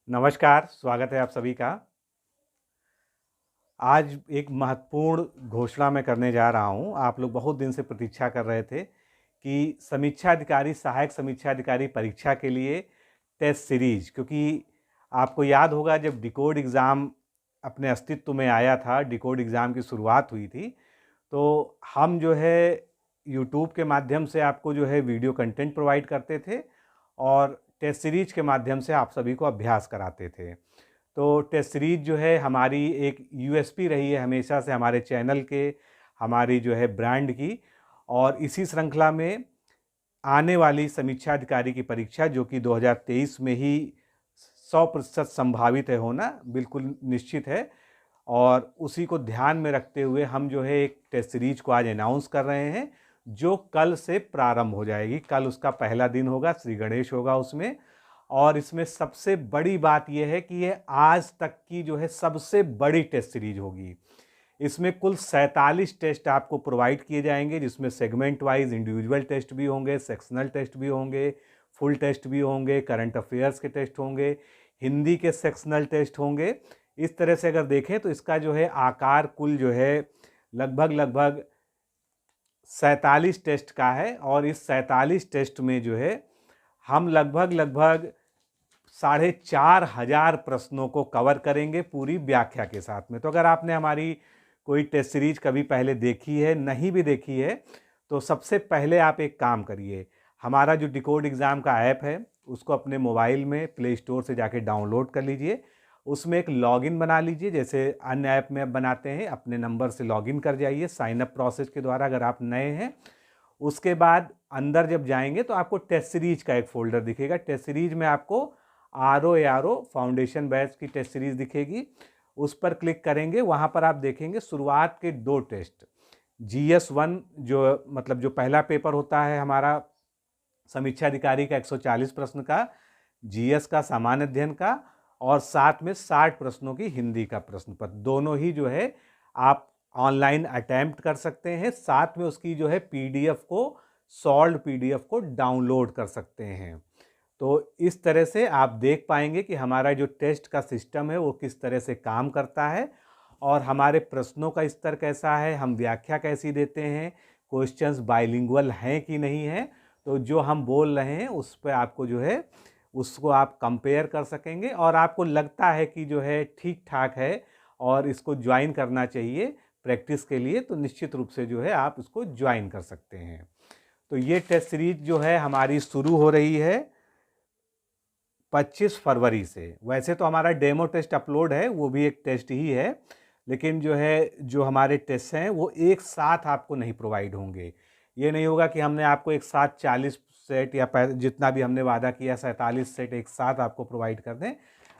नमस्कार, स्वागत है आप सभी का। आज एक महत्वपूर्ण घोषणा मैं करने जा रहा हूं। आप लोग बहुत दिन से प्रतीक्षा कर रहे थे कि समीक्षा अधिकारी, सहायक समीक्षा अधिकारी परीक्षा के लिए टेस्ट सीरीज, क्योंकि आपको याद होगा जब डिकोड एग्ज़ाम अपने अस्तित्व में आया था, डिकोड एग्ज़ाम की शुरुआत हुई थी, तो हम जो है यूट्यूब के माध्यम से आपको जो है वीडियो कंटेंट प्रोवाइड करते थे और टेस्ट सीरीज के माध्यम से आप सभी को अभ्यास कराते थे। तो टेस्ट सीरीज जो है हमारी एक यूएसपी रही है हमेशा से हमारे चैनल के, हमारी जो है ब्रांड की। और इसी श्रृंखला में आने वाली समीक्षा अधिकारी की परीक्षा, जो कि 2023 में ही 100% संभावित है होना, बिल्कुल निश्चित है। और उसी को ध्यान में रखते हुए हम जो है एक टेस्ट सीरीज को आज अनाउंस कर रहे हैं, जो कल से प्रारंभ हो जाएगी। कल उसका पहला दिन होगा, श्री गणेश होगा उसमें। और इसमें सबसे बड़ी बात यह है कि ये आज तक की जो है सबसे बड़ी टेस्ट सीरीज होगी। इसमें कुल 47 टेस्ट आपको प्रोवाइड किए जाएंगे, जिसमें सेगमेंट वाइज इंडिविजुअल टेस्ट भी होंगे, सेक्शनल टेस्ट भी होंगे, फुल टेस्ट भी होंगे, करंट अफेयर्स के टेस्ट होंगे, हिंदी के सेक्शनल टेस्ट होंगे। इस तरह से अगर देखें तो इसका जो है आकार कुल जो है लगभग 47 टेस्ट का है। और इस 47 टेस्ट में जो है हम लगभग 4,500 प्रश्नों को कवर करेंगे पूरी व्याख्या के साथ में। तो अगर आपने हमारी कोई टेस्ट सीरीज कभी पहले देखी है, नहीं भी देखी है, तो सबसे पहले आप एक काम करिए, हमारा जो डिकोड एग्ज़ाम का ऐप है उसको अपने मोबाइल में प्ले स्टोर से जाके डाउनलोड कर लीजिए। उसमें एक लॉगिन बना लीजिए, जैसे अन्य ऐप में आप बनाते हैं। अपने नंबर से लॉगिन कर जाइए साइन अप प्रोसेस के द्वारा, अगर आप नए हैं। उसके बाद अंदर जब जाएंगे तो आपको टेस्ट सीरीज का एक फोल्डर दिखेगा। टेस्ट सीरीज में आपको RO फाउंडेशन बैच की टेस्ट सीरीज दिखेगी। उस पर क्लिक करेंगे, वहाँ पर आप देखेंगे शुरुआत के 2 टेस्ट, GS1 जो मतलब जो पहला पेपर होता है हमारा समीक्षा अधिकारी का 140 प्रश्न का, GS का सामान्य अध्ययन का, और साथ में 60 प्रश्नों की हिंदी का प्रश्न पत्र, दोनों ही जो है आप ऑनलाइन अटेम्प्ट कर सकते हैं। साथ में उसकी जो है PDF को, सॉल्व PDF को डाउनलोड कर सकते हैं। तो इस तरह से आप देख पाएंगे कि हमारा जो टेस्ट का सिस्टम है वो किस तरह से काम करता है और हमारे प्रश्नों का स्तर कैसा है, हम व्याख्या कैसी देते हैं, क्वेश्चंस बाइलिंगुअल हैं कि नहीं हैं। तो जो हम बोल रहे हैं उस पर आपको जो है उसको आप कंपेयर कर सकेंगे और आपको लगता है कि जो है ठीक ठाक है और इसको ज्वाइन करना चाहिए प्रैक्टिस के लिए, तो निश्चित रूप से जो है आप इसको ज्वाइन कर सकते हैं। तो ये टेस्ट सीरीज जो है हमारी शुरू हो रही है 25 फरवरी से। वैसे तो हमारा डेमो टेस्ट अपलोड है, वो भी एक टेस्ट ही है, लेकिन जो है जो हमारे टेस्ट हैं वो एक साथ आपको नहीं प्रोवाइड होंगे। ये नहीं होगा कि हमने आपको एक साथ 40 सेट या जितना भी हमने वादा किया 47 सेट एक साथ आपको प्रोवाइड कर दें,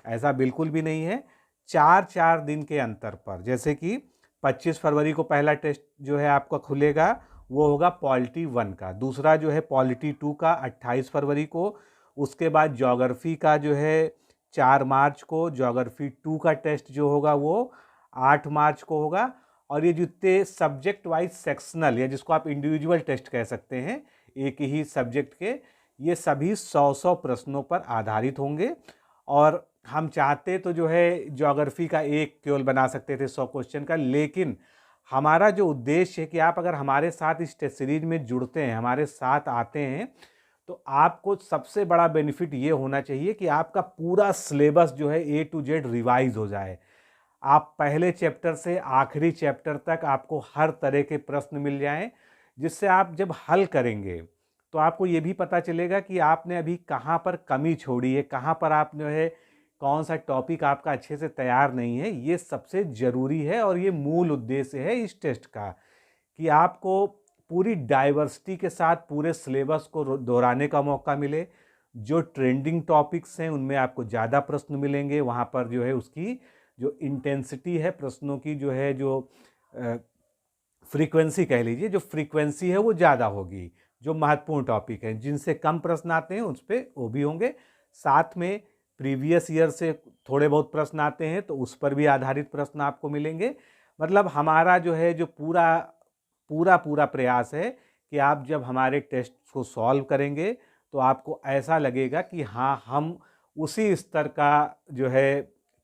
ऐसा बिल्कुल भी नहीं है। 4 दिन के अंतर पर, जैसे कि 25 फरवरी को पहला टेस्ट जो है आपका खुलेगा, वो होगा पॉलिटी 1 का। दूसरा जो है पॉलिटी 2 का 28 फरवरी को। उसके बाद ज्योग्राफी का जो है 4 मार्च को, ज्योग्राफी 2 का टेस्ट जो होगा वो 8 मार्च को होगा। और ये जितने सब्जेक्ट वाइज सेक्शनल, या जिसको आप इंडिविजुअल टेस्ट कह सकते हैं एक ही सब्जेक्ट के, ये सभी 100 प्रश्नों पर आधारित होंगे। और हम चाहते तो जो है ज्योग्राफी का एक केवल बना सकते थे 100 क्वेश्चन का, लेकिन हमारा जो उद्देश्य है कि आप अगर हमारे साथ इस टेस्ट सीरीज में जुड़ते हैं, हमारे साथ आते हैं, तो आपको सबसे बड़ा बेनिफिट ये होना चाहिए कि आपका पूरा सिलेबस जो है A to Z रिवाइज हो जाए। आप पहले चैप्टर से आखिरी चैप्टर तक आपको हर तरह के प्रश्न मिल जाएं, जिससे आप जब हल करेंगे तो आपको ये भी पता चलेगा कि आपने अभी कहाँ पर कमी छोड़ी है, कहाँ पर आप जो है कौन सा टॉपिक आपका अच्छे से तैयार नहीं है। ये सबसे ज़रूरी है और ये मूल उद्देश्य है इस टेस्ट का, कि आपको पूरी डाइवर्सिटी के साथ पूरे सिलेबस को दोहराने का मौका मिले। जो ट्रेंडिंग टॉपिक्स हैं उनमें आपको ज़्यादा प्रश्न मिलेंगे, वहाँ पर जो है उसकी जो इंटेंसिटी है प्रश्नों की, जो है जो फ्रीक्वेंसी कह लीजिए, जो फ्रीक्वेंसी है वो ज़्यादा होगी। जो महत्वपूर्ण टॉपिक हैं जिनसे कम प्रश्न आते हैं उस पर वो भी होंगे। साथ में प्रीवियस ईयर से थोड़े बहुत प्रश्न आते हैं तो उस पर भी आधारित प्रश्न आपको मिलेंगे। मतलब हमारा जो है जो पूरा प्रयास है कि आप जब हमारे टेस्ट को सॉल्व करेंगे तो आपको ऐसा लगेगा कि हाँ, हम उसी स्तर का जो है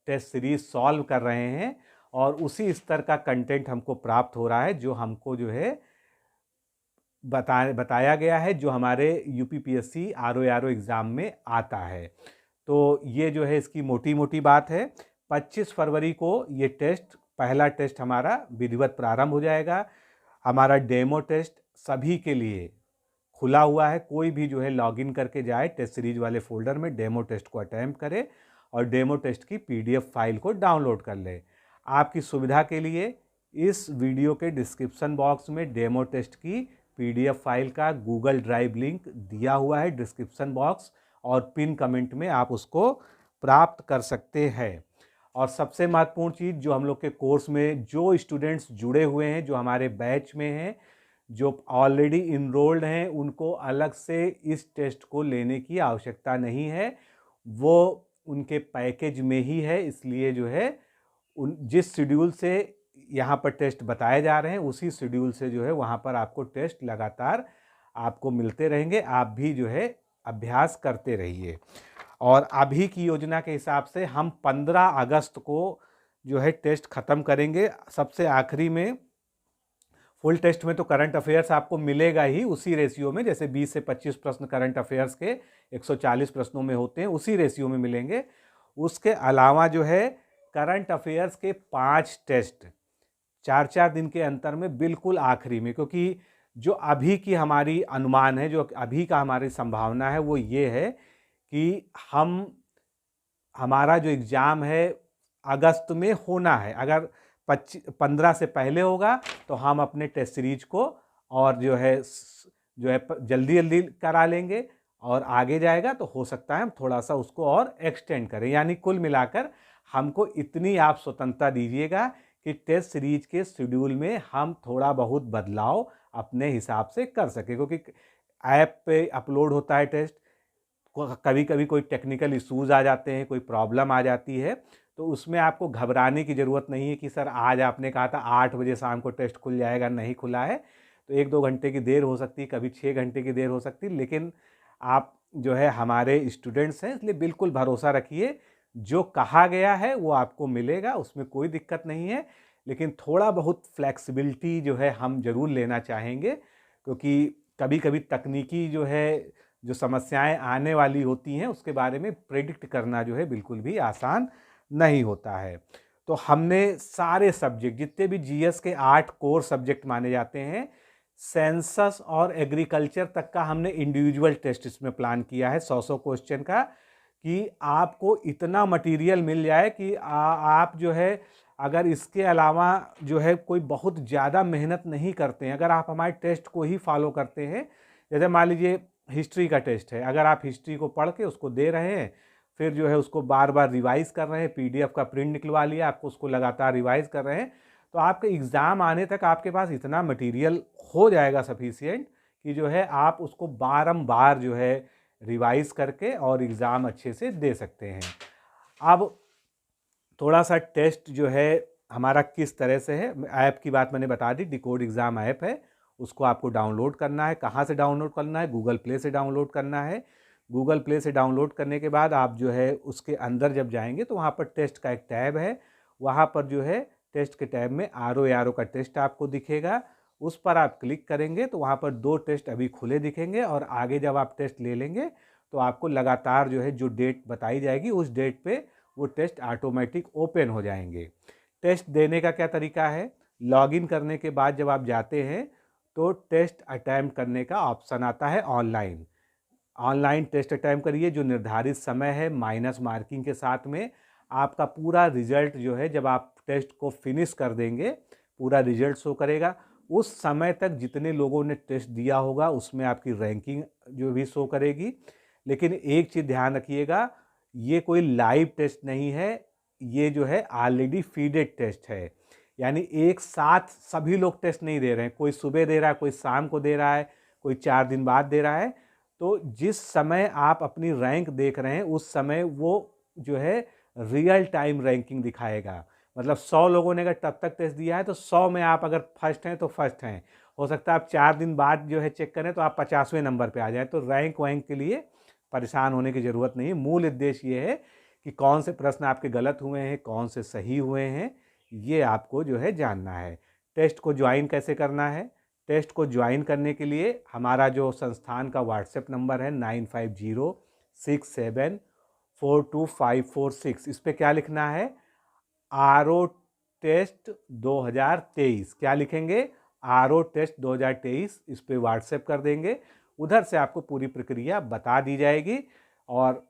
टेस्ट सीरीज सॉल्व कर रहे हैं और उसी स्तर का कंटेंट हमको प्राप्त हो रहा है जो हमको जो है बताया गया है, जो हमारे यूपीपीएससी आरओ एग्ज़ाम में आता है। तो ये जो है इसकी मोटी मोटी बात है। 25 फरवरी को ये टेस्ट, पहला टेस्ट हमारा विधिवत प्रारंभ हो जाएगा। हमारा डेमो टेस्ट सभी के लिए खुला हुआ है। कोई भी जो है लॉगिन करके जाए टेस्ट सीरीज वाले फोल्डर में, डेमो टेस्ट को अटेम्प्ट करे और डेमो टेस्ट की पीडीएफ फाइल को डाउनलोड कर ले। आपकी सुविधा के लिए इस वीडियो के डिस्क्रिप्शन बॉक्स में डेमो टेस्ट की पीडीएफ फाइल का गूगल ड्राइव लिंक दिया हुआ है डिस्क्रिप्शन बॉक्स, और पिन कमेंट में आप उसको प्राप्त कर सकते हैं। और सबसे महत्वपूर्ण चीज़, जो हम लोग के कोर्स में जो स्टूडेंट्स जुड़े हुए हैं, जो हमारे बैच में हैं, जो ऑलरेडी इनरोल्ड हैं, उनको अलग से इस टेस्ट को लेने की आवश्यकता नहीं है। वो उनके पैकेज में ही है। इसलिए जो है जिस शेड्यूल से यहाँ पर टेस्ट बताए जा रहे हैं उसी शेड्यूल से जो है वहाँ पर आपको टेस्ट लगातार आपको मिलते रहेंगे। आप भी जो है अभ्यास करते रहिए। और अभी की योजना के हिसाब से हम 15 अगस्त को जो है टेस्ट ख़त्म करेंगे। सबसे आखिरी में फुल टेस्ट में तो करंट अफेयर्स आपको मिलेगा ही उसी रेशियो में, जैसे 20 से 25 प्रश्न करंट अफेयर्स के 140 प्रश्नों में होते हैं, उसी रेशियो में मिलेंगे। उसके अलावा जो है करंट अफेयर्स के 5 टेस्ट 4-4 दिन के अंतर में बिल्कुल आखिरी में, क्योंकि जो अभी की हमारी अनुमान है, जो अभी का हमारी संभावना है, वो ये है कि हमारा जो एग्ज़ाम है अगस्त में होना है। अगर 15 से पहले होगा तो हम अपने टेस्ट सीरीज को और जो है जल्दी जल्दी करा लेंगे, और आगे जाएगा तो हो सकता है हम थोड़ा सा उसको और एक्सटेंड करें। यानी कुल मिलाकर हमको इतनी आप स्वतंत्रता दीजिएगा कि टेस्ट सीरीज के शेड्यूल में हम थोड़ा बहुत बदलाव अपने हिसाब से कर सकें, क्योंकि ऐप पे अपलोड होता है टेस्ट, कभी कभी कोई टेक्निकल इश्यूज आ जाते हैं, कोई प्रॉब्लम आ जाती है, तो उसमें आपको घबराने की ज़रूरत नहीं है कि सर आज आपने कहा था 8 बजे शाम को टेस्ट खुल जाएगा, नहीं खुला है। तो 1-2 घंटे की देर हो सकती है, कभी 6 घंटे की देर हो सकती है, लेकिन आप जो है हमारे स्टूडेंट्स हैं, इसलिए बिल्कुल भरोसा रखिए। जो कहा गया है वो आपको मिलेगा, उसमें कोई दिक्कत नहीं है। लेकिन थोड़ा बहुत फ्लेक्सिबिलिटी जो है हम ज़रूर लेना चाहेंगे, क्योंकि कभी कभी तकनीकी जो समस्याएं आने वाली होती हैं उसके बारे में प्रेडिक्ट करना जो है बिल्कुल भी आसान नहीं होता है। तो हमने सारे सब्जेक्ट, जितने भी जीएस के 8 कोर सब्जेक्ट माने जाते हैं, सेंसस और एग्रीकल्चर तक का हमने इंडिविजुअल टेस्ट इसमें प्लान किया है 100 क्वेश्चन का, कि आपको इतना मटेरियल मिल जाए कि आप जो है अगर इसके अलावा जो है कोई बहुत ज़्यादा मेहनत नहीं करते हैं, अगर आप हमारे टेस्ट को ही फॉलो करते हैं, जैसे मान लीजिए हिस्ट्री का टेस्ट है, अगर आप हिस्ट्री को पढ़ के उसको दे रहे हैं, फिर जो है उसको बार बार रिवाइज़ कर रहे हैं, पीडीएफ का प्रिंट निकलवा लिया, आपको उसको लगातार रिवाइज़ कर रहे हैं, तो आपके एग्ज़ाम आने तक आपके पास इतना मटेरियल हो जाएगा सफिशिएंट कि जो है आप उसको बारंबार जो है रिवाइज़ करके और एग्ज़ाम अच्छे से दे सकते हैं। अब थोड़ा सा टेस्ट जो है हमारा किस तरह से है, ऐप की बात मैंने बता दी, डिकोड एग्ज़ाम ऐप है, उसको आपको डाउनलोड करना है। कहाँ से डाउनलोड करना है? गूगल प्ले से डाउनलोड करना है। गूगल प्ले से डाउनलोड करने के बाद आप जो है उसके अंदर जब जाएंगे तो वहाँ पर टेस्ट का एक टैब है, वहाँ पर जो है टेस्ट के टैब में आरओ का टेस्ट आपको दिखेगा, उस पर आप क्लिक करेंगे तो वहाँ पर 2 टेस्ट अभी खुले दिखेंगे, और आगे जब आप टेस्ट ले लेंगे तो आपको लगातार जो है जो डेट बताई जाएगी उस डेट पे वो टेस्ट ऑटोमेटिक ओपन हो जाएंगे। टेस्ट देने का क्या तरीका है? लॉगिन करने के बाद जब आप जाते हैं तो टेस्ट अटैम्प्ट करने का ऑप्शन आता है ऑनलाइन। ऑनलाइन टेस्ट अटैम्प्ट करिए, जो निर्धारित समय है माइनस मार्किंग के साथ में आपका पूरा रिजल्ट जो है जब आप टेस्ट को फिनिश कर देंगे पूरा रिजल्ट शो करेगा। उस समय तक जितने लोगों ने टेस्ट दिया होगा उसमें आपकी रैंकिंग जो भी शो करेगी। लेकिन एक चीज़ ध्यान रखिएगा, ये कोई लाइव टेस्ट नहीं है, ये जो है ऑलरेडी फीडेड टेस्ट है। यानी एक साथ सभी लोग टेस्ट नहीं दे रहे हैं, कोई सुबह दे रहा है, कोई शाम को दे रहा है, कोई 4 दिन बाद दे रहा है। तो जिस समय आप अपनी रैंक देख रहे हैं उस समय वो जो है रियल टाइम रैंकिंग दिखाएगा। मतलब 100 लोगों ने अगर तब तक टेस्ट दिया है तो 100 में आप अगर फर्स्ट हैं तो फर्स्ट हैं। हो सकता है आप 4 दिन बाद जो है चेक करें तो आप 50वें नंबर पे आ जाए। तो रैंक वैंक के लिए परेशान होने की ज़रूरत नहीं है। मूल उद्देश्य ये है कि कौन से प्रश्न आपके गलत हुए हैं, कौन से सही हुए हैं, ये आपको जो है जानना है। टेस्ट को ज्वाइन कैसे करना है? टेस्ट को ज्वाइन करने के लिए हमारा जो संस्थान का व्हाट्सएप नंबर है 9506742546, इस पर क्या लिखना है? RO test 2023। क्या लिखेंगे? RO टेस्ट 2023, इस पर व्हाट्सएप कर देंगे। उधर से आपको पूरी प्रक्रिया बता दी जाएगी और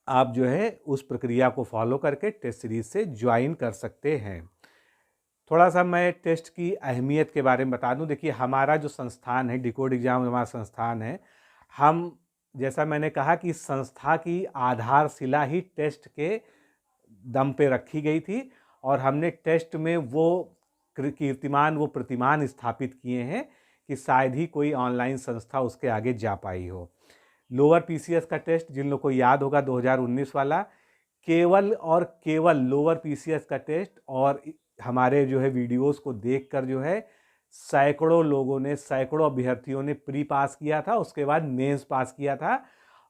आप जो है उस प्रक्रिया को फॉलो करके टेस्ट सीरीज से ज्वाइन कर सकते हैं। थोड़ा सा मैं टेस्ट की अहमियत के बारे में बता दूं। देखिए, हमारा जो संस्थान है, डिकोड एग्जाम हमारा संस्थान है, हम, जैसा मैंने कहा कि संस्था की आधारशिला ही टेस्ट के दम पे रखी गई थी और हमने टेस्ट में वो कीर्तिमान, वो प्रतिमान स्थापित किए हैं कि शायद ही कोई ऑनलाइन संस्था उसके आगे जा पाई हो। लोअर पीसीएस का टेस्ट, जिन लोगों को याद होगा 2019 वाला, केवल और केवल लोअर पीसीएस का टेस्ट और हमारे जो है वीडियोस को देखकर जो है सैकड़ों लोगों ने, सैकड़ों अभ्यर्थियों ने प्री पास किया था, उसके बाद मेंस पास किया था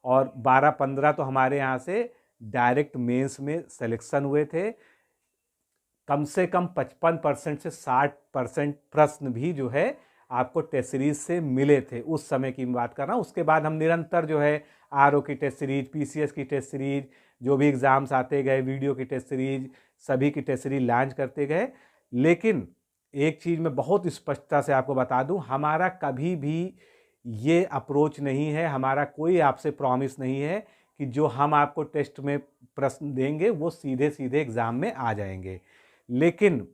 और 12-15 तो हमारे यहाँ से डायरेक्ट मेंस में सिलेक्शन हुए थे। कम से कम 55% से 60% प्रश्न भी जो है आपको टेस्ट सीरीज से मिले थे, उस समय की बात कर रहा हूँ। उसके बाद हम निरंतर जो है RO की टेस्ट सीरीज, पीसीएस की टेस्ट सीरीज, जो भी एग्ज़ाम्स आते गए, वीडियो की टेस्ट सीरीज, सभी की टेस्ट सीरीज लॉन्च करते गए। लेकिन एक चीज़ मैं बहुत स्पष्टता से आपको बता दूं, हमारा कभी भी ये अप्रोच नहीं है, हमारा कोई आपसे प्रॉमिस नहीं है कि जो हम आपको टेस्ट में प्रश्न देंगे वो सीधे सीधे एग्ज़ाम में आ जाएंगे। लेकिन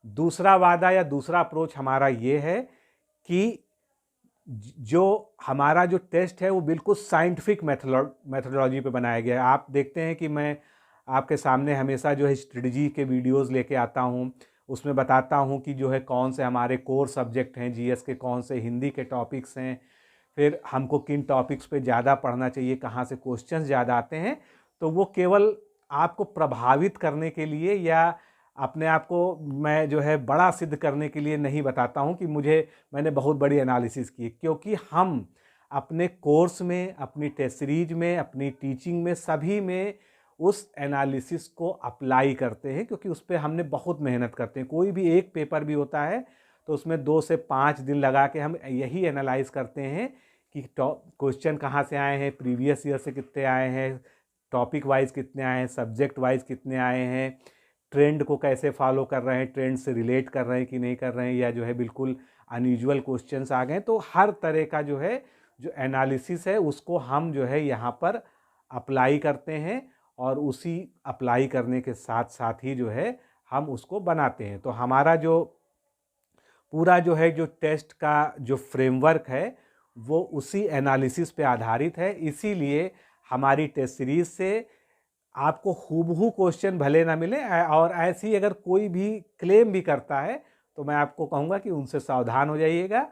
दूसरा वादा या दूसरा अप्रोच हमारा ये है कि जो हमारा जो टेस्ट है वो बिल्कुल साइंटिफिक मेथोडोलॉजी पे बनाया गया है। आप देखते हैं कि मैं आपके सामने हमेशा जो है स्ट्रेटजी के वीडियोस लेके आता हूँ, उसमें बताता हूँ कि जो है कौन से हमारे कोर सब्जेक्ट हैं जीएस के, कौन से हिंदी के टॉपिक्स हैं, फिर हमको किन टॉपिक्स पे ज़्यादा पढ़ना चाहिए, कहाँ से क्वेश्चंस ज़्यादा आते हैं। तो वो केवल आपको प्रभावित करने के लिए या अपने आप को मैं जो है बड़ा सिद्ध करने के लिए नहीं बताता हूँ कि मैंने बहुत बड़ी एनालिसिस की, क्योंकि हम अपने कोर्स में, अपनी टेस्ट सीरीज में, अपनी टीचिंग में, सभी में उस एनालिसिस को अप्लाई करते हैं, क्योंकि उस पर हमने बहुत मेहनत करते हैं। कोई भी एक पेपर भी होता है तो उसमें 2 से 5 दिन लगा के हम यही एनालाइज करते हैं कि क्वेश्चन कहाँ से आए हैं, प्रीवियस ईयर से कितने आए हैं, टॉपिक वाइज कितने आए हैं, सब्जेक्ट वाइज कितने आए हैं, ट्रेंड को कैसे फॉलो कर रहे हैं, ट्रेंड से रिलेट कर रहे हैं कि नहीं कर रहे हैं, या जो है बिल्कुल अनयूजुअल क्वेश्चंस आ गए। तो हर तरह का जो है जो एनालिसिस है उसको हम जो है यहाँ पर अप्लाई करते हैं और उसी अप्लाई करने के साथ साथ ही जो है हम उसको बनाते हैं। तो हमारा जो पूरा जो है जो टेस्ट का जो फ्रेमवर्क है वो उसी एनालिसिस पे आधारित है। इसीलिए हमारी टेस्ट सीरीज से आपको हूबहू क्वेश्चन भले ना मिले, और ऐसी अगर कोई भी क्लेम भी करता है तो मैं आपको कहूँगा कि उनसे सावधान हो जाइएगा।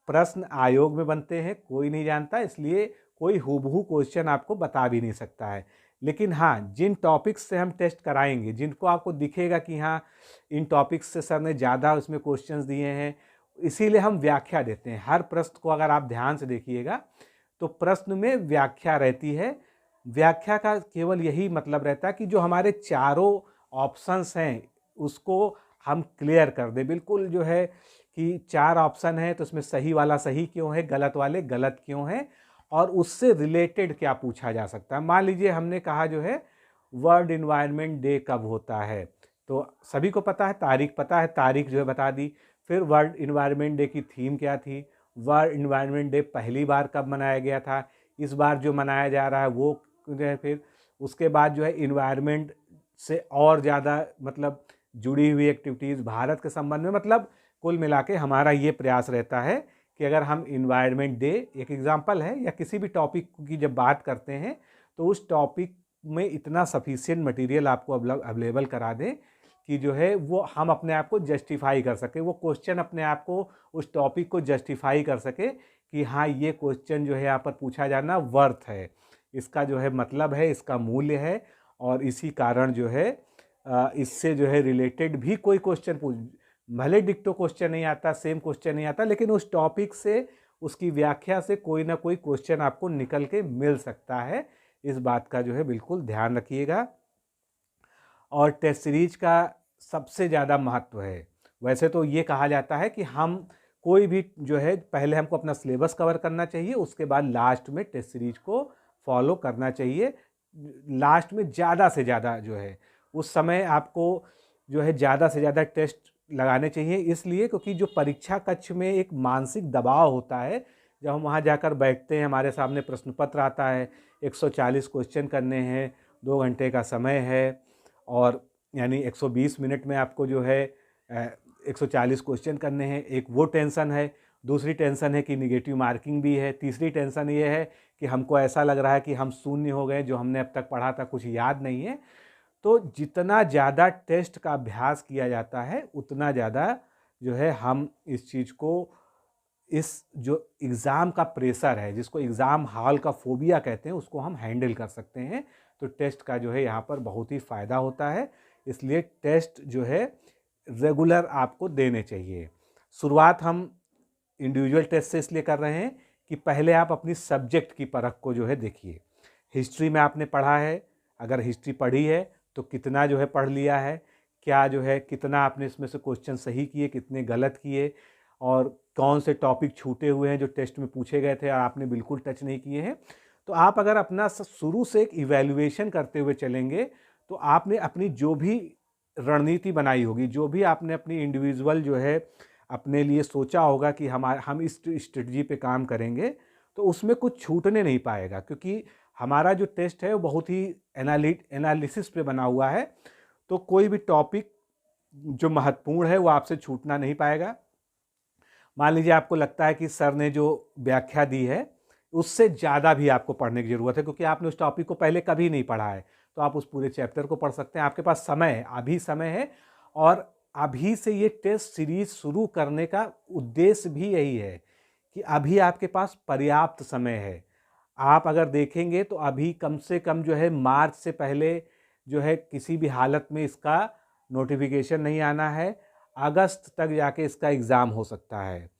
प्रश्न आयोग में बनते हैं, कोई नहीं जानता, इसलिए कोई हूबहू क्वेश्चन आपको बता भी नहीं सकता है। लेकिन हाँ, जिन टॉपिक्स से हम टेस्ट कराएंगे, जिनको आपको दिखेगा कि हाँ इन टॉपिक्स से सर ने ज़्यादा उसमें क्वेश्चंस दिए हैं, इसीलिए हम व्याख्या देते हैं। हर प्रश्न को अगर आप ध्यान से देखिएगा तो प्रश्न में व्याख्या रहती है। व्याख्या का केवल यही मतलब रहता है कि जो हमारे चारों ऑप्शंस हैं उसको हम क्लियर कर दें। बिल्कुल जो है कि 4 ऑप्शन है तो उसमें सही वाला सही क्यों है, गलत वाले गलत क्यों हैं, और उससे रिलेटेड क्या पूछा जा सकता है। मान लीजिए हमने कहा जो है वर्ल्ड इन्वायरमेंट डे कब होता है, तो सभी को पता है, तारीख पता है, तारीख जो है बता दी। फिर वर्ल्ड इन्वायरमेंट डे की थीम क्या थी, वर्ल्ड इन्वायरमेंट डे पहली बार कब मनाया गया था, इस बार जो मनाया जा रहा है वो जो है, फिर उसके बाद जो है इन्वायरमेंट से और ज़्यादा मतलब जुड़ी हुई एक्टिविटीज़ भारत के संबंध में। मतलब कुल मिला के हमारा ये प्रयास रहता है कि अगर हम इन्वायरमेंट डे एक एग्जाम्पल है या किसी भी टॉपिक की जब बात करते हैं तो उस टॉपिक में इतना सफिशिएंट मटेरियल आपको अवेलेबल करा दें कि जो है वो हम अपने आप को जस्टिफाई कर सके, वो क्वेश्चन अपने आप को उस टॉपिक को जस्टिफाई कर सके कि हाँ ये क्वेश्चन जो है यहाँ पर पूछा जाना वर्थ है, इसका जो है मतलब है, इसका मूल्य है, और इसी कारण जो है इससे जो है रिलेटेड भी कोई क्वेश्चन भले डिक्टो क्वेश्चन नहीं आता, सेम क्वेश्चन नहीं आता, लेकिन उस टॉपिक से उसकी व्याख्या से कोई ना कोई क्वेश्चन आपको निकल के मिल सकता है। इस बात का जो है बिल्कुल ध्यान रखिएगा। और टेस्ट सीरीज का सबसे ज़्यादा महत्व है, वैसे तो ये कहा जाता है कि हम कोई भी जो है पहले हमको अपना सिलेबस कवर करना चाहिए, उसके बाद लास्ट में टेस्ट सीरीज को फॉलो करना चाहिए। लास्ट में ज़्यादा से ज़्यादा जो है उस समय आपको जो है ज़्यादा से ज़्यादा टेस्ट लगाने चाहिए, इसलिए क्योंकि जो परीक्षा कक्ष में एक मानसिक दबाव होता है, जब हम वहाँ जाकर बैठते हैं, हमारे सामने प्रश्न पत्र आता है, 140 क्वेश्चन करने हैं, 2 घंटे का समय है, और यानी 120 मिनट में आपको जो है 140 क्वेश्चन करने हैं। एक वो टेंशन है, दूसरी टेंशन है कि निगेटिव मार्किंग भी है, तीसरी टेंशन ये है कि हमको ऐसा लग रहा है कि हम शून्य हो गए, जो हमने अब तक पढ़ा था कुछ याद नहीं है। तो जितना ज़्यादा टेस्ट का अभ्यास किया जाता है उतना ज़्यादा जो है हम इस चीज़ को, इस जो एग्ज़ाम का प्रेशर है, जिसको एग्ज़ाम हॉल का फोबिया कहते हैं, उसको हम हैंडल कर सकते हैं। तो टेस्ट का जो है यहाँ पर बहुत ही फ़ायदा होता है, इसलिए टेस्ट जो है रेगुलर आपको देने चाहिए। शुरुआत हम इंडिविजुअल टेस्ट से इसलिए कर रहे हैं कि पहले आप अपनी सब्जेक्ट की परख को जो है देखिए। हिस्ट्री में आपने पढ़ा है, अगर हिस्ट्री पढ़ी है तो कितना जो है पढ़ लिया है, क्या जो है कितना आपने इसमें से क्वेश्चन सही किए, कितने गलत किए, और कौन से टॉपिक छूटे हुए हैं जो टेस्ट में पूछे गए थे और आपने बिल्कुल टच नहीं किए हैं। तो आप अगर अपना शुरू से एक इवैल्यूएशन करते हुए चलेंगे तो आपने अपनी जो भी रणनीति बनाई होगी, जो भी आपने अपनी इंडिविजुअल जो है अपने लिए सोचा होगा कि हम इस स्ट्रेटजी पे काम करेंगे, तो उसमें कुछ छूटने नहीं पाएगा, क्योंकि हमारा जो टेस्ट है वो बहुत ही एनालिसिस पे बना हुआ है। तो कोई भी टॉपिक जो महत्वपूर्ण है वो आपसे छूटना नहीं पाएगा। मान लीजिए आपको लगता है कि सर ने जो व्याख्या दी है उससे ज़्यादा भी आपको पढ़ने की ज़रूरत है, क्योंकि आपने उस टॉपिक को पहले कभी नहीं पढ़ा है, तो आप उस पूरे चैप्टर को पढ़ सकते हैं। आपके पास समय है, अभी समय है, और अभी से ये टेस्ट सीरीज शुरू करने का उद्देश्य भी यही है कि अभी आपके पास पर्याप्त समय है। आप अगर देखेंगे तो अभी कम से कम जो है मार्च से पहले जो है किसी भी हालत में इसका नोटिफिकेशन नहीं आना है, अगस्त तक जाके इसका एग्ज़ाम हो सकता है।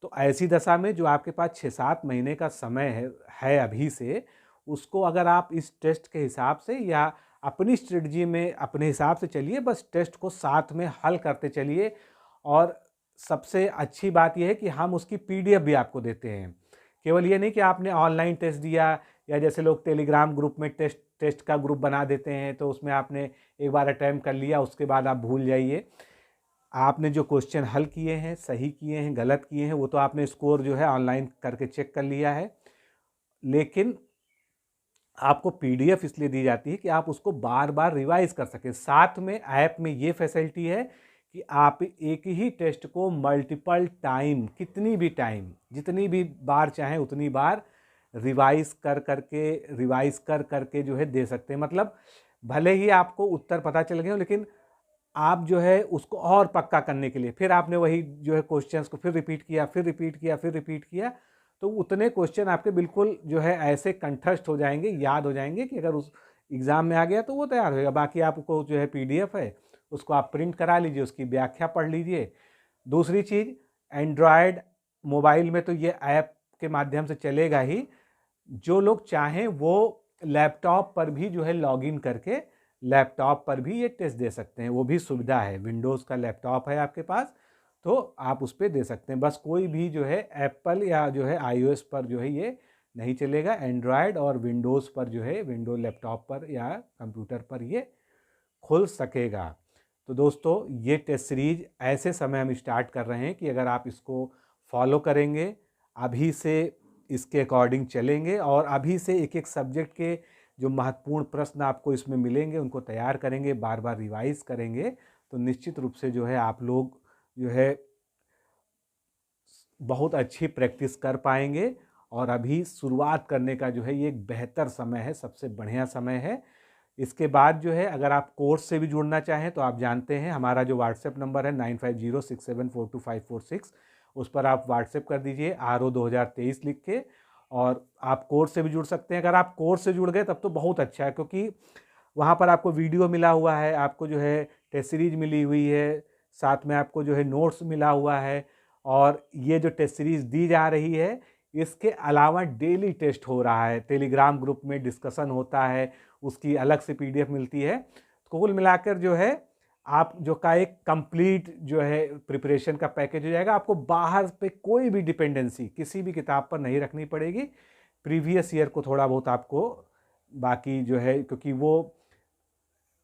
तो ऐसी दशा में जो आपके पास 6-7 महीने का समय है अभी से, उसको अगर आप इस टेस्ट के हिसाब से या अपनी स्ट्रेटजी में अपने हिसाब से चलिए, बस टेस्ट को साथ में हल करते चलिए। और सबसे अच्छी बात यह है कि हम उसकी पीडीएफ भी आपको देते हैं। केवल ये नहीं कि आपने ऑनलाइन टेस्ट दिया, या जैसे लोग टेलीग्राम ग्रुप में टेस्ट का ग्रुप बना देते हैं, तो उसमें आपने एक बार अटैम्प्ट कर लिया, उसके बाद आप भूल जाइए। आपने जो क्वेश्चन हल किए हैं, सही किए हैं, गलत किए हैं, वो तो आपने स्कोर जो है ऑनलाइन करके चेक कर लिया है, लेकिन आपको पीडीएफ इसलिए दी जाती है कि आप उसको बार बार रिवाइज कर सकें। साथ में ऐप में ये फैसिलिटी है कि आप एक ही टेस्ट को मल्टीपल टाइम, कितनी भी टाइम, जितनी भी बार चाहें उतनी बार रिवाइज कर करके जो है दे सकते हैं। मतलब भले ही आपको उत्तर पता चल गए, लेकिन आप जो है उसको और पक्का करने के लिए फिर आपने वही जो है क्वेश्चंस को फिर रिपीट किया, तो उतने क्वेश्चन आपके बिल्कुल जो है ऐसे कंठस्थ हो जाएंगे, याद हो जाएंगे कि अगर उस एग्ज़ाम में आ गया तो वो तैयार होगा। बाकी आपको जो है पीडीएफ है उसको आप प्रिंट करा लीजिए, उसकी व्याख्या पढ़ लीजिए। दूसरी चीज़, एंड्रॉयड मोबाइल में तो ये ऐप के माध्यम से चलेगा ही, जो लोग चाहें वो लैपटॉप पर भी जो है लॉगिन करके लैपटॉप पर भी ये टेस्ट दे सकते हैं, वो भी सुविधा है। विंडोज़ का लैपटॉप है आपके पास तो आप उस पर दे सकते हैं। बस कोई भी जो है एप्पल या जो है iOS पर जो है ये नहीं चलेगा, एंड्रॉयड और विंडोज़ पर जो है विंडो लैपटॉप पर या कंप्यूटर पर ये खुल सकेगा। तो दोस्तों, ये टेस्ट सीरीज ऐसे समय हम स्टार्ट कर रहे हैं कि अगर आप इसको फॉलो करेंगे, अभी से इसके अकॉर्डिंग चलेंगे और अभी से एक एक सब्जेक्ट के जो महत्वपूर्ण प्रश्न आपको इसमें मिलेंगे उनको तैयार करेंगे, बार बार रिवाइज करेंगे, तो निश्चित रूप से जो है आप लोग जो है बहुत अच्छी प्रैक्टिस कर पाएंगे। और अभी शुरुआत करने का जो है ये एक बेहतर समय है, सबसे बढ़िया समय है। इसके बाद जो है अगर आप कोर्स से भी जुड़ना चाहें तो आप जानते हैं हमारा जो व्हाट्सएप नंबर है 9506742546, उस पर आप व्हाट्सएप कर दीजिए RO 2023 लिख के, और आप कोर्स से भी जुड़ सकते हैं। अगर आप कोर्स से जुड़ गए तब तो बहुत अच्छा है, क्योंकि वहाँ पर आपको वीडियो मिला हुआ है, आपको जो है टेस्ट सीरीज मिली हुई है, साथ में आपको जो है नोट्स मिला हुआ है, और ये जो टेस्ट सीरीज़ दी जा रही है, इसके अलावा डेली टेस्ट हो रहा है, टेलीग्राम ग्रुप में डिस्कशन होता है, उसकी अलग से PDF मिलती है। तो कुल मिलाकर जो है आप जो का एक कंप्लीट जो है प्रिपरेशन का पैकेज हो जाएगा। आपको बाहर पे कोई भी डिपेंडेंसी किसी भी किताब पर नहीं रखनी पड़ेगी। प्रीवियस ईयर को थोड़ा बहुत आपको बाकी जो है, क्योंकि वो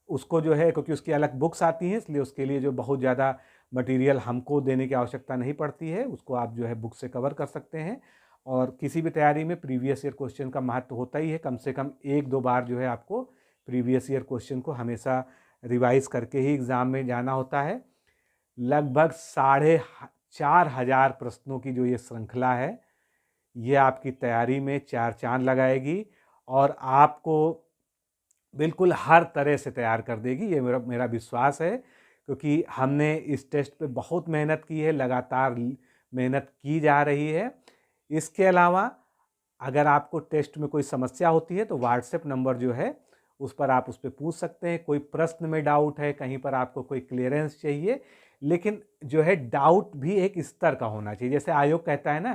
उसको जो है, क्योंकि उसकी अलग बुक्स आती हैं, इसलिए उसके लिए जो बहुत ज़्यादा मटेरियल हमको देने की आवश्यकता नहीं पड़ती है, उसको आप जो है बुक से कवर कर सकते हैं। और किसी भी तैयारी में प्रीवियस ईयर क्वेश्चन का महत्व होता ही है। कम से कम 1-2 बार जो है आपको प्रीवियस ईयर क्वेश्चन को हमेशा रिवाइज करके ही एग्ज़ाम में जाना होता है। लगभग 4,500 प्रश्नों की जो ये श्रृंखला है, ये आपकी तैयारी में 4 चाँद लगाएगी और आपको बिल्कुल हर तरह से तैयार कर देगी, ये मेरा विश्वास है। क्योंकि हमने इस टेस्ट पे बहुत मेहनत की है, लगातार मेहनत की जा रही है। इसके अलावा अगर आपको टेस्ट में कोई समस्या होती है तो व्हाट्सएप नंबर जो है उस पर आप उस पर पूछ सकते हैं। कोई प्रश्न में डाउट है, कहीं पर आपको कोई क्लियरेंस चाहिए, लेकिन जो है डाउट भी एक स्तर का होना चाहिए। जैसे आयोग कहता है ना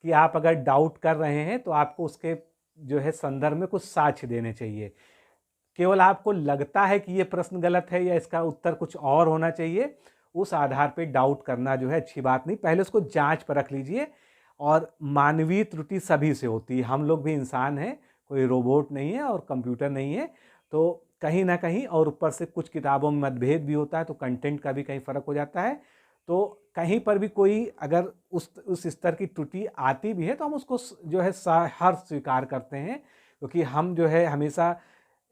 कि आप अगर डाउट कर रहे हैं तो आपको उसके जो है संदर्भ में कुछ साक्ष्य देने चाहिए। केवल आपको लगता है कि ये प्रश्न गलत है या इसका उत्तर कुछ और होना चाहिए, उस आधार पे डाउट करना जो है अच्छी बात नहीं। पहले उसको जांच परख लीजिए। और मानवीय त्रुटि सभी से होती है, हम लोग भी इंसान हैं, कोई रोबोट नहीं है और कंप्यूटर नहीं है। तो कहीं ना कहीं, और ऊपर से कुछ किताबों में मतभेद भी होता है, तो कंटेंट का भी कहीं फ़र्क हो जाता है। तो कहीं पर भी कोई अगर उस स्तर की त्रुटि आती भी है तो हम उसको जो है हर स्वीकार करते हैं, क्योंकि हम जो है हमेशा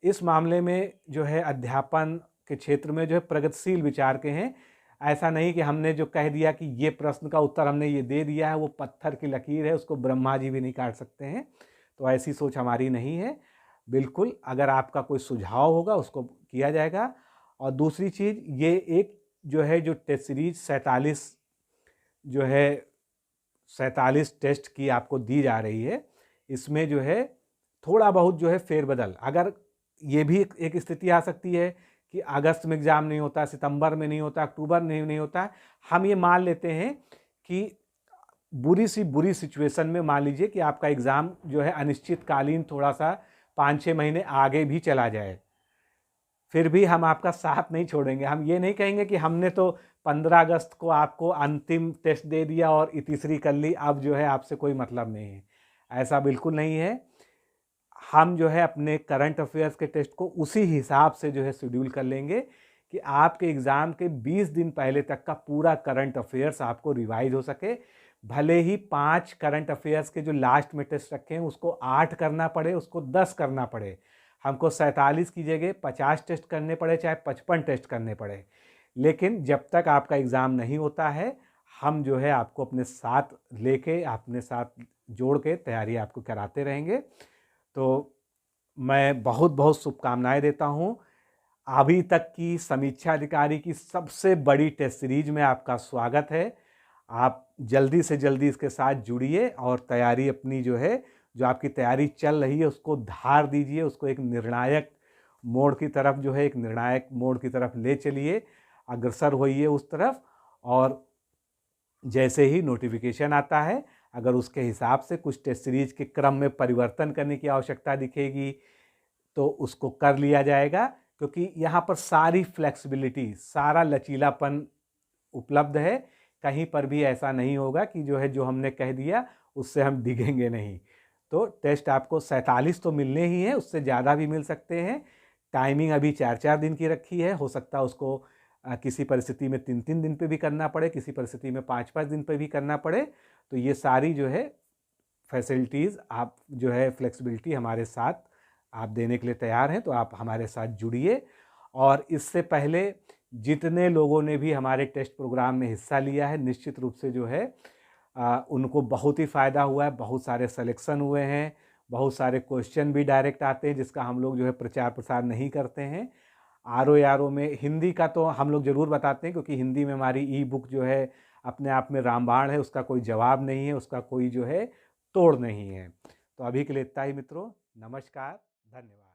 इस मामले में जो है अध्यापन के क्षेत्र में जो है प्रगतिशील विचार के हैं। ऐसा नहीं कि हमने जो कह दिया कि ये प्रश्न का उत्तर हमने ये दे दिया है, वो पत्थर की लकीर है, उसको ब्रह्मा जी भी नहीं काट सकते हैं। तो ऐसी सोच हमारी नहीं है। बिल्कुल, अगर आपका कोई सुझाव होगा उसको किया जाएगा। और दूसरी चीज़, ये एक जो है जो टेस्ट सीरीज 47 टेस्ट की आपको दी जा रही है, इसमें जो है थोड़ा बहुत जो है फेरबदल, अगर ये भी एक स्थिति आ सकती है कि अगस्त में एग्ज़ाम नहीं होता, सितंबर में नहीं होता, अक्टूबर में नहीं होता। हम ये मान लेते हैं कि बुरी सिचुएशन में मान लीजिए कि आपका एग्ज़ाम जो है अनिश्चितकालीन थोड़ा सा 5-6 महीने आगे भी चला जाए, फिर भी हम आपका साथ नहीं छोड़ेंगे। हम ये नहीं कहेंगे कि हमने तो 15 अगस्त को आपको अंतिम टेस्ट दे दिया और तीसरी कर ली, अब जो है आपसे कोई मतलब नहीं है। ऐसा बिल्कुल नहीं है। हम जो है अपने करंट अफेयर्स के टेस्ट को उसी हिसाब से जो है शेड्यूल कर लेंगे कि आपके एग्ज़ाम के 20 दिन पहले तक का पूरा करंट अफेयर्स आपको रिवाइज हो सके। भले ही 5 करंट अफेयर्स के जो लास्ट में टेस्ट रखे हैं उसको 8 करना पड़े, उसको 10 करना पड़े, हमको 47 की जगह 50 टेस्ट करने पड़े, चाहे 55 टेस्ट करने पड़े, लेकिन जब तक आपका एग्ज़ाम नहीं होता है हम जो है आपको अपने साथ लेके, अपने साथ जोड़ के तैयारी आपको कराते रहेंगे। तो मैं बहुत बहुत शुभकामनाएं देता हूं। अभी तक की समीक्षा अधिकारी की सबसे बड़ी टेस्ट सीरीज में आपका स्वागत है। आप जल्दी से जल्दी इसके साथ जुड़िए और तैयारी अपनी जो है, जो आपकी तैयारी चल रही है उसको धार दीजिए, उसको एक निर्णायक मोड़ की तरफ जो है, एक निर्णायक मोड़ की तरफ ले चलिए, अग्रसर होइए उस तरफ। और जैसे ही नोटिफिकेशन आता है, अगर उसके हिसाब से कुछ टेस्ट सीरीज के क्रम में परिवर्तन करने की आवश्यकता दिखेगी तो उसको कर लिया जाएगा, क्योंकि यहाँ पर सारी फ्लेक्सिबिलिटी, सारा लचीलापन उपलब्ध है। कहीं पर भी ऐसा नहीं होगा कि जो है जो हमने कह दिया उससे हम डिगेंगे नहीं। तो टेस्ट आपको 47 तो मिलने ही है, उससे ज़्यादा भी मिल सकते हैं। टाइमिंग अभी 4-4 दिन की रखी है, हो सकता है उसको किसी परिस्थिति में 3-3 दिन पे भी करना पड़े, किसी परिस्थिति में 5-5 दिन पे भी करना पड़े। तो ये सारी जो है फैसिलिटीज़, आप जो है फ्लेक्सिबिलिटी हमारे साथ आप देने के लिए तैयार हैं, तो आप हमारे साथ जुड़िए। और इससे पहले जितने लोगों ने भी हमारे टेस्ट प्रोग्राम में हिस्सा लिया है, निश्चित रूप से जो है उनको बहुत ही फ़ायदा हुआ है। बहुत सारे सिलेक्शन हुए हैं, बहुत सारे क्वेश्चन भी डायरेक्ट आते हैं जिसका हम लोग जो है प्रचार प्रसार नहीं करते हैं। RO में हिंदी का तो हम लोग ज़रूर बताते हैं, क्योंकि हिंदी में हमारी ई-बुक जो है अपने आप में रामबाण है, उसका कोई जवाब नहीं है, उसका कोई जो है तोड़ नहीं है। तो अभी के लिए इतना ही मित्रों, नमस्कार, धन्यवाद।